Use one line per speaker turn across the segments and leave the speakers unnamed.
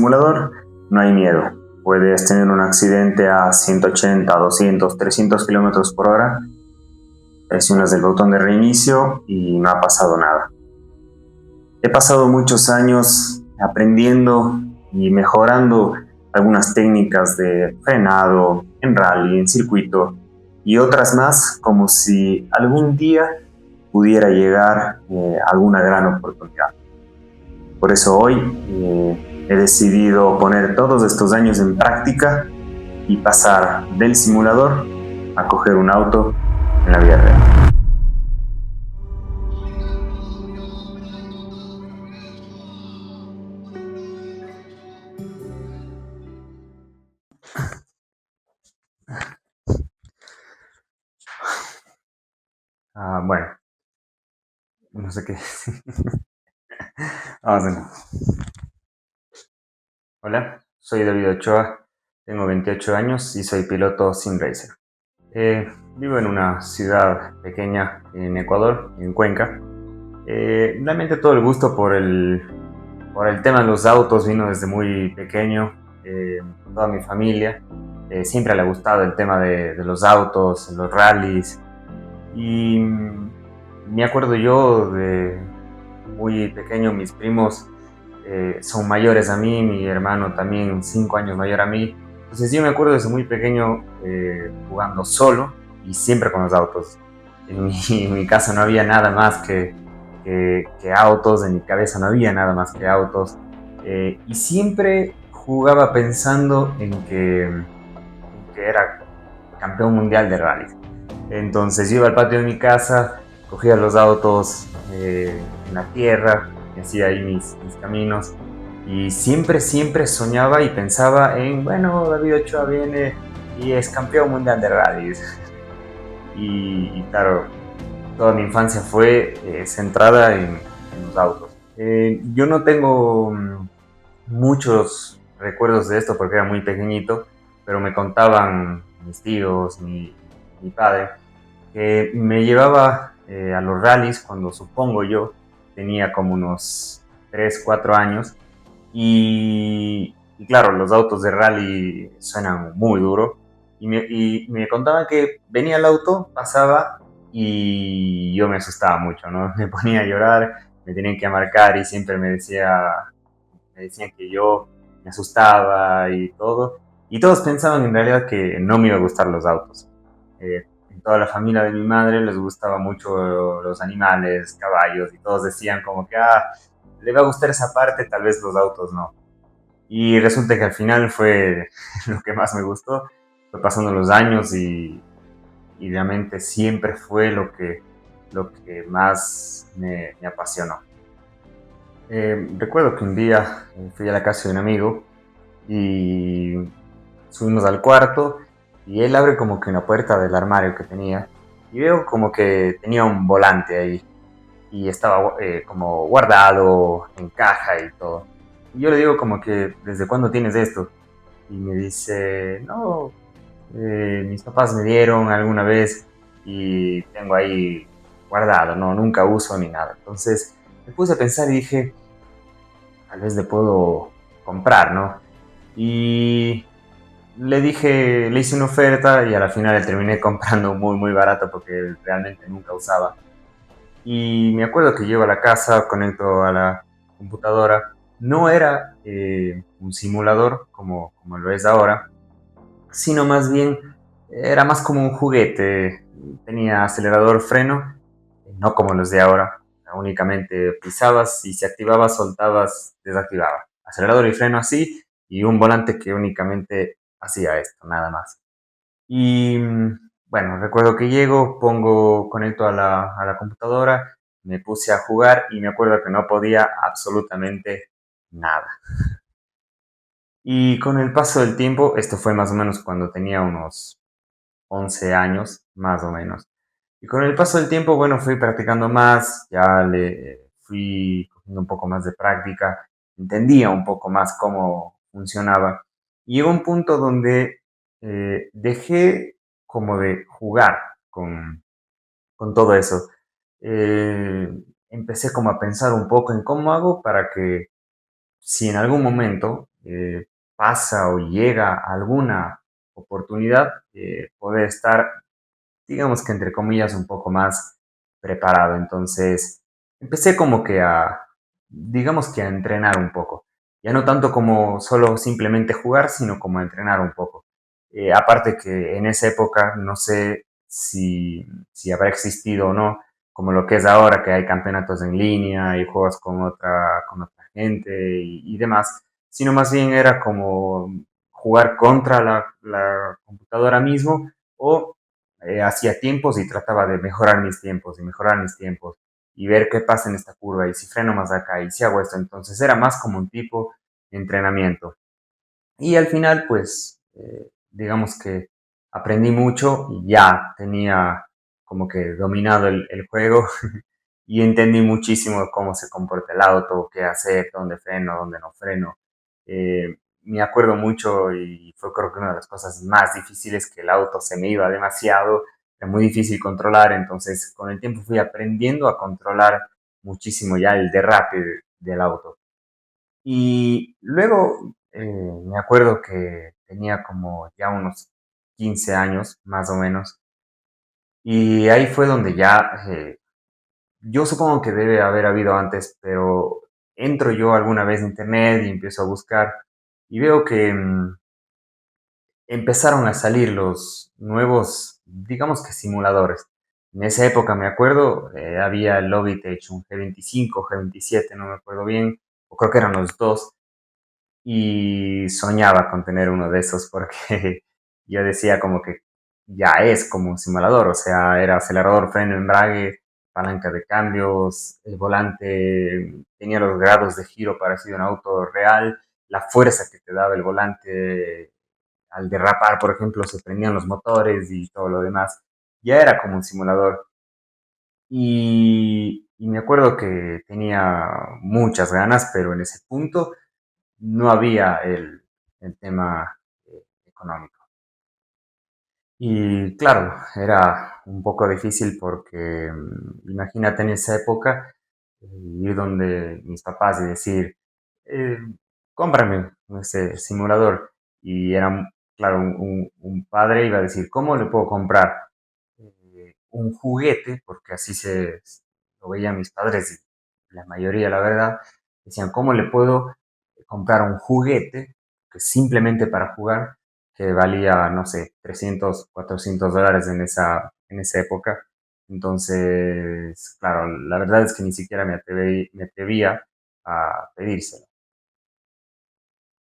simulador no hay miedo. Puedes tener un accidente a 180, 200, 300 kilómetros por hora, presionas el botón de reinicio y no ha pasado nada. He pasado muchos años aprendiendo y mejorando algunas técnicas de frenado, en rally, en circuito y otras más, como si algún día pudiera llegar alguna gran oportunidad. Por eso hoy he decidido poner todos estos años en práctica y pasar del simulador a coger un auto en la vida real. Bueno, no sé qué. Vamos de nuevo. Hola, soy David Ochoa, tengo 28 años y soy piloto sim racer. Vivo en una ciudad pequeña en Ecuador, en Cuenca. Realmente todo el gusto por el tema de los autos vino desde muy pequeño. Toda mi familia siempre le ha gustado el tema de los autos, los rallies. Y me acuerdo yo de muy pequeño, mis primos son mayores a mí, mi hermano también 5 años mayor a mí. Entonces yo me acuerdo desde muy pequeño jugando solo y siempre con los autos. En mi casa no había nada más que autos, en mi cabeza no había nada más que autos. Y siempre jugaba pensando en que era campeón mundial de rally. Entonces yo iba al patio de mi casa, cogía los autos en la tierra, y hacía ahí mis caminos. Y siempre soñaba y pensaba en, bueno, David Ochoa viene y es campeón mundial de rallies. Y claro, toda mi infancia fue centrada en los autos. Yo no tengo muchos recuerdos de esto porque era muy pequeñito, pero me contaban mis tíos, mi padre, que me llevaba a los rallies cuando supongo yo tenía como unos 3, 4 años y claro, los autos de rally suenan muy duro y me contaban que venía el auto, pasaba y yo me asustaba mucho, ¿no? Me ponía a llorar, me tenían que marcar y siempre me decían que yo me asustaba y todo. Y todos pensaban en realidad que no me iba a gustar los autos. En toda la familia de mi madre les gustaba mucho los animales, caballos, y todos decían como que, le va a gustar esa parte, tal vez los autos no. Y resulta que al final fue lo que más me gustó, fue pasando los años y realmente siempre fue lo que más me apasionó. Recuerdo que un día fui a la casa de un amigo y subimos al cuarto y él abre como que una puerta del armario que tenía y veo como que tenía un volante ahí y estaba como guardado en caja y todo. Y yo le digo como que, ¿desde cuándo tienes esto? Y me dice, no, mis papás me dieron alguna vez y tengo ahí guardado, no, nunca uso ni nada. Entonces me puse a pensar y dije, tal vez le puedo comprar, ¿no? Y le hice una oferta y a la final le terminé comprando muy barato porque realmente nunca usaba. Y me acuerdo que llego a la casa, conecto a la computadora. No era un simulador como lo es ahora, sino más bien era más como un juguete. Tenía acelerador, freno, no como los de ahora. Únicamente pisabas y se activaba, soltabas, desactivaba. Acelerador y freno así y un volante que únicamente hacía esto, nada más. Y bueno, recuerdo que llego, conecto a la computadora, me puse a jugar y me acuerdo que no podía absolutamente nada. Y con el paso del tiempo, esto fue más o menos cuando tenía unos 11 años, más o menos. Y con el paso del tiempo, bueno, fui practicando más, ya le fui cogiendo un poco más de práctica, entendía un poco más cómo funcionaba. Y llegó un punto donde dejé como de jugar con, con todo eso. Eh, Empecé como a pensar un poco en cómo hago para que si en algún momento pasa o llega alguna oportunidad, poder estar, digamos que entre comillas, un poco más preparado. Entonces, empecé como que digamos que a entrenar un poco. Ya no tanto como solo simplemente jugar, sino como a entrenar un poco. Aparte que en esa época, no sé si habrá existido o no, como lo que es ahora, que hay campeonatos en línea y juegas con otra gente y demás, sino más bien era como jugar contra la computadora mismo o hacía tiempos y trataba de mejorar mis tiempos y mejorar mis tiempos y ver qué pasa en esta curva y si freno más acá y si hago esto. Entonces era más como un tipo de entrenamiento. Y al final, pues, digamos que aprendí mucho y ya tenía como que dominado el juego y entendí muchísimo cómo se comporta el auto, qué hacer, dónde freno, dónde no freno. Me acuerdo mucho y fue creo que una de las cosas más difíciles que el auto se me iba demasiado, era muy difícil controlar, entonces con el tiempo fui aprendiendo a controlar muchísimo ya el derrape del auto. Y luego me acuerdo que tenía como ya unos 15 años, más o menos, y ahí fue donde ya, yo supongo que debe haber habido antes, pero entro yo alguna vez en internet y empiezo a buscar y veo que empezaron a salir los nuevos, digamos que simuladores. En esa época me acuerdo, había el Logitech, un G25, G27, no me acuerdo bien, o creo que eran los dos, y soñaba con tener uno de esos porque yo decía como que ya es como un simulador, o sea, era acelerador, freno, embrague, palanca de cambios, el volante tenía los grados de giro parecido a un auto real, la fuerza que te daba el volante al derrapar, por ejemplo, se prendían los motores y todo lo demás. Ya era como un simulador. Y me acuerdo que tenía muchas ganas, pero en ese punto no había el tema económico. Y claro, era un poco difícil porque imagínate en esa época ir donde mis papás y decir, eh, cómprame ese simulador. Y era, claro, un padre iba a decir, ¿cómo le puedo comprar un juguete? Porque así lo veían mis padres y la mayoría, la verdad, decían, ¿cómo le puedo comprar un juguete que simplemente para jugar, que valía, no sé, 300 $400 en esa época? Entonces, claro, la verdad es que ni siquiera me atrevía a pedírselo.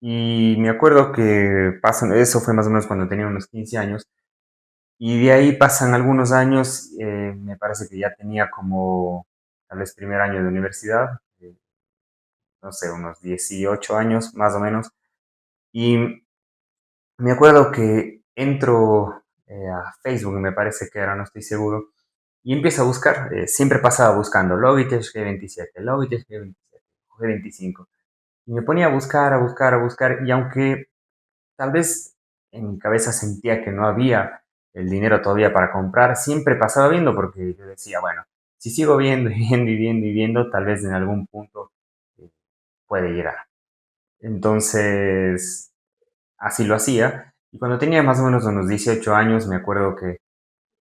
Y me acuerdo que pasan, eso fue más o menos cuando tenía unos 15 años, y de ahí pasan algunos años, me parece que ya tenía como tal vez primer año de universidad, no sé, unos 18 años más o menos, y me acuerdo que entro a Facebook, me parece que era, no estoy seguro, y empiezo a buscar, siempre pasaba buscando Logitech G27, Logitech G27, G25, y me ponía a buscar, a buscar, a buscar, y aunque tal vez en mi cabeza sentía que no había el dinero todavía para comprar, siempre pasaba viendo porque yo decía, bueno, si sigo viendo y viendo y viendo y viendo, tal vez en algún punto eh, puede llegar. Entonces, así lo hacía. Y cuando tenía más o menos unos 18 años, me acuerdo que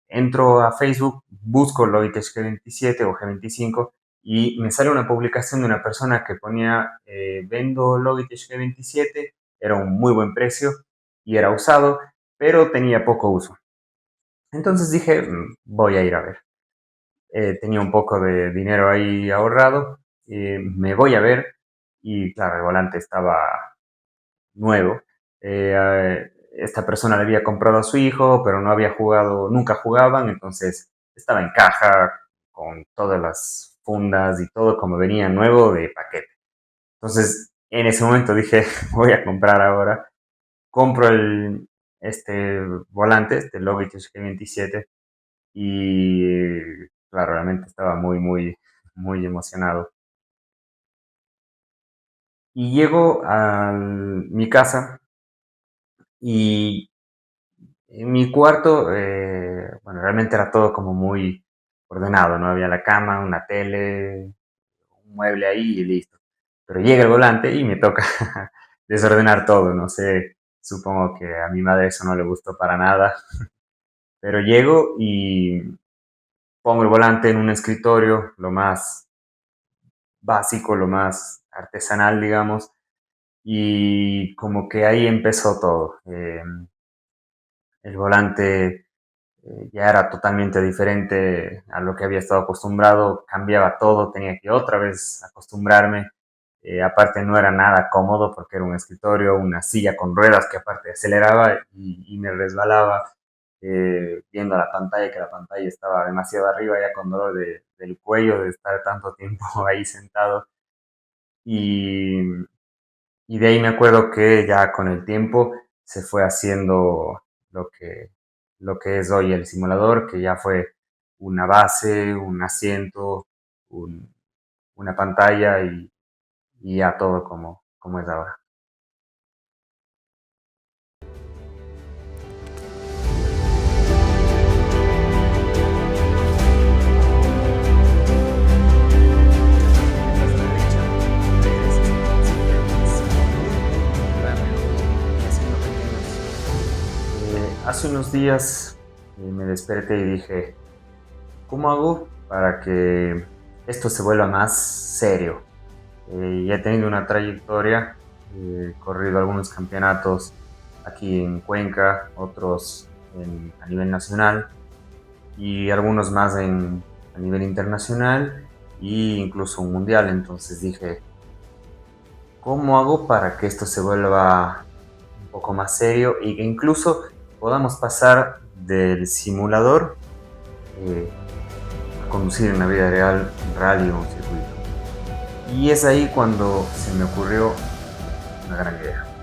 entro a Facebook, busco Logitech G27 o G25 y me sale una publicación de una persona que ponía, vendo Logitech G27, era un muy buen precio y era usado, pero tenía poco uso. Entonces dije, voy a ir a ver. Tenía un poco de dinero ahí ahorrado, me voy a ver y claro, el volante estaba nuevo. Esta persona le había comprado a su hijo, pero no había jugado, nunca jugaban, entonces estaba en caja con todas las fundas y todo como venía nuevo de paquete. Entonces, en ese momento dije, voy a comprar ahora. Compro este volante, este Logitech G27, y claro, realmente estaba muy, muy, muy emocionado. Y llego a mi casa y en mi cuarto, bueno, realmente era todo como muy ordenado, ¿no? Había la cama, una tele, un mueble ahí y listo. Pero llega el volante y me toca desordenar todo, no sé, supongo que a mi madre eso no le gustó para nada, pero llego y pongo el volante en un escritorio, lo más básico, lo más artesanal, digamos, y como que ahí empezó todo. El volante ya era totalmente diferente a lo que había estado acostumbrado, cambiaba todo, tenía que otra vez acostumbrarme. Aparte no era nada cómodo porque era un escritorio, una silla con ruedas que aparte aceleraba y me resbalaba viendo la pantalla, que la pantalla estaba demasiado arriba ya con dolor del cuello de estar tanto tiempo ahí sentado. Y, y de ahí me acuerdo que ya con el tiempo se fue haciendo lo que, lo que es hoy el simulador, que ya fue una base, un asiento, un- una pantalla y ya todo como es ahora. Hace unos días me desperté y dije, ¿cómo hago para que esto se vuelva más serio? Ya he tenido una trayectoria, he corrido algunos campeonatos aquí en Cuenca, otros a nivel nacional y algunos más a nivel internacional e incluso un mundial. Entonces dije, ¿cómo hago para que esto se vuelva un poco más serio y que incluso podamos pasar del simulador eh, a conducir en la vida real un rally o un circuito? Y es ahí cuando se me ocurrió una gran idea.